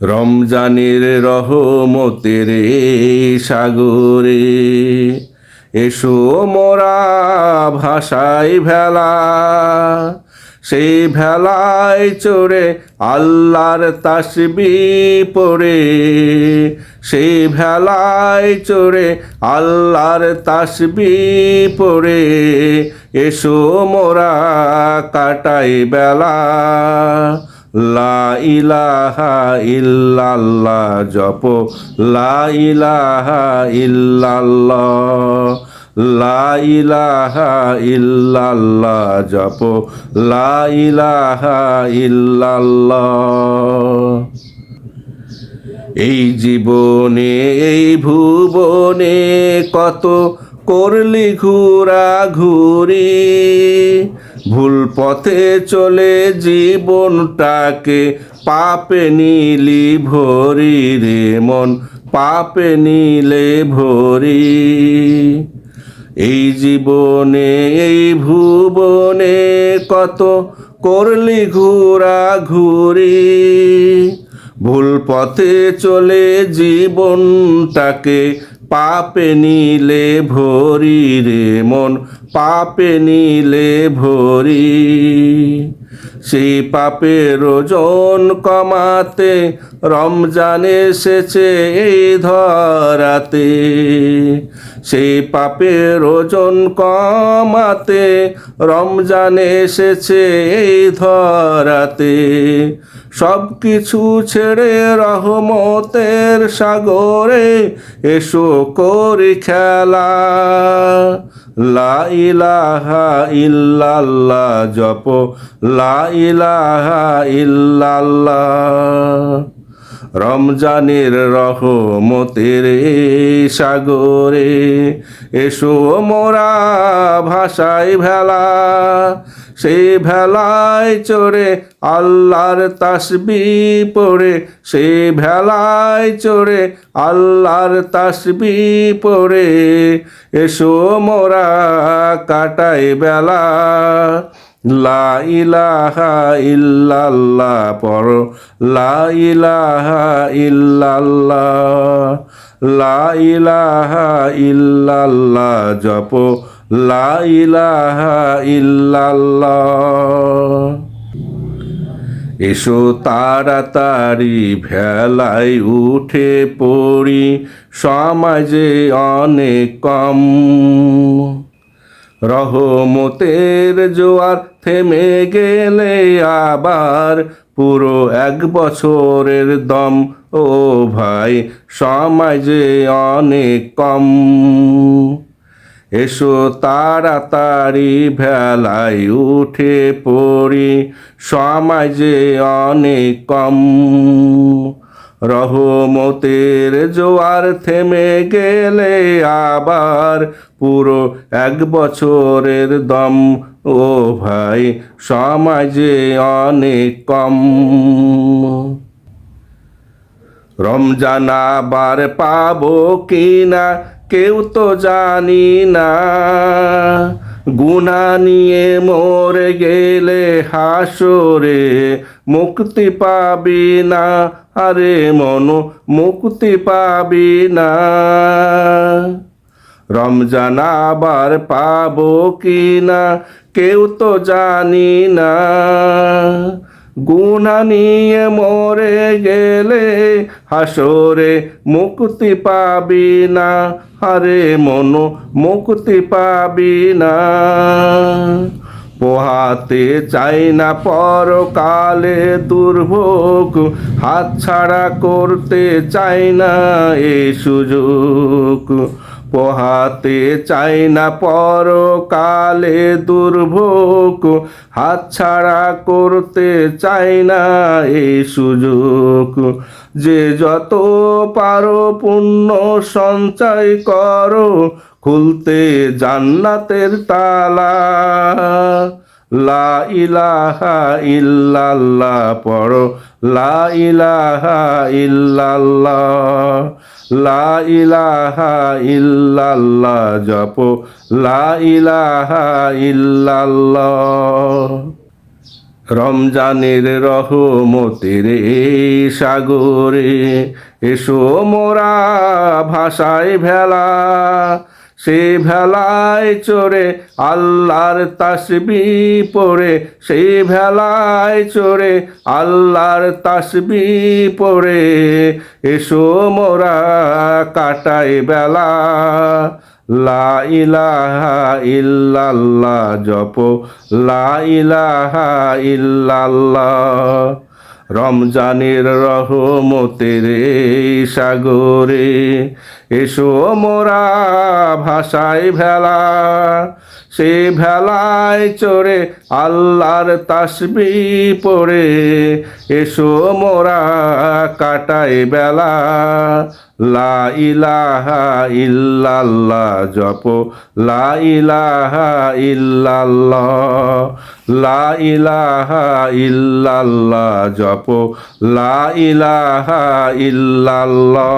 রমজানের রহমতের সাগরে এসো মোরা ভাষায় ভেলা, সেই ভেলায় চড়ে আল্লাহর তাসবিহ পড়ে, সেই ভেলায় চড়ে আল্লাহর তাসবিহ পড়ে এসো মোরা কাটাই বেলা। লা ইলাহা ইল্লাল্লাহ জপ, লা ইলাহা ইল্লাল্লাহ, লা ইলাহা ইল্লাল্লাহ জপ, লা ইলাহা ইল্লাল্লাহ। এই জীবনে এই ভুবনে কত করলি ঘুরা ঘুরি, ভুল পথে চলে জীবনটাকে পাপে নিলি ভরি রে মন, পাপে নিলে ভরি। এই জীবনে এই ভুবনে কত করলি ঘুরা ঘুরি, ভুল পথে চলে জীবনটাকে পাপে নিলে ভরি রে মন, পাপে নিলে ভরি। সেই পাপের ওজন কমাতে রমজান এসেছে এই ধরাতে, সেই পাপের ওজন কমাতে রমজান এসেছে এই ধরাতে। সব কিছু ছেড়ে রহমতের সাগরে এসো করি খেলা। লা ইলাহা ইল্লাল্লাহ জপ, লা ইলাহা ইল্লাল্লাহ। রমজানের রহমতের সাগরে এসো মোরা ভাষায় ভেলা, সেই ভেলায় চড়ে আল্লাহর তাসবিহ পড়ে, সেই ভেলায় চড়ে আল্লাহর তাসবিহ পড়ে এসো মোরা কাটাই বেলা। লা ইলাহা ইল্লাল্লাহ পড়ো, লা ইলাহা ইল্লাল্লাহ, লা ইলাহা ইল্লাল্লাহ জপ, লা ইলাহা ইল্লাল্লাহ। এসো তাড়াতাড়ি ভেলায় উঠে পড়ি, সমাজে অনেক কম। রহমতের জোয়ার থেমে গেলে আবার পুরো এক বছরের দম, ও ভাই সমাজে অনেক কম। এসো তাড়াতাড়ি ভেলায় উঠে পড়ি, সমাজে অনেক কম। রহমতের জোয়ার থেমে গেলে আবার পুরো এক বছরের দম, ও ভাই সমাজে অনেক কম। রমজান আবার পাবো কিনা কেউ তো জানি না, গুনাহ নিয়ে মরে গেলে হাসরে মুক্তি পাবি না, আরে মন মুক্তি পাবি না। রমজান আবার পাবো কিনা কেউ তো জানি না, গুনাহ নিয়ে মরে গেলে হাসরে মুক্তি পাবি না, আরে মন মুক্তি পাবি না। পোহাতে চাই না পরকালে দুর্ভোগ, হাতছাড়া করতে চাই না এই সুযোগ। পোহাতে চাই না পরকালে দুর্ভোগ, হাতছাড়া করতে চাই না এই সুযোগ। যে যত পারো পুণ্য সঞ্চয় করো, খুলতে জান্নাতের তালা। লা ইলাহা ইল্লাল্লাহ পড়ো, লা ইলাহা ইল্লাল্লাহ, লা ইলাহা ইল্লাল্লাহ জপো, লা ইলাহা ইল্লাল্লাহ। রমজানের রহমতের এই সাগরে এসো মোরা ভাষায় ভেলা, সে ভেলায় চড়ে আল্লাহর তাসবিহ পড়ে, সেই ভেলায় চড়ে আল্লাহর তাসবিহ পড়ে, এসো মোরা কাটাই বেলা। লা ইলাহা ইল্লাল্লাহ জপ, লা ইলাহা ইল্লাল্লাহ। রমজানের রহমতের এই সাগরে এসো মোরা ভাষায় ভেলা, সে ভেলায় চড়ে আল্লাহর তাসবিহ পড়ে, এসো মোরা কাটাই বেলা। লা ইলাহা ইল্লাল্লাহ জপ, লা ইলাহা ইল্লাল্লাহ, লা ইলাহা ইল্লাল্লাহ জপ, লা ইলাহা ইল্লাল্লাহ।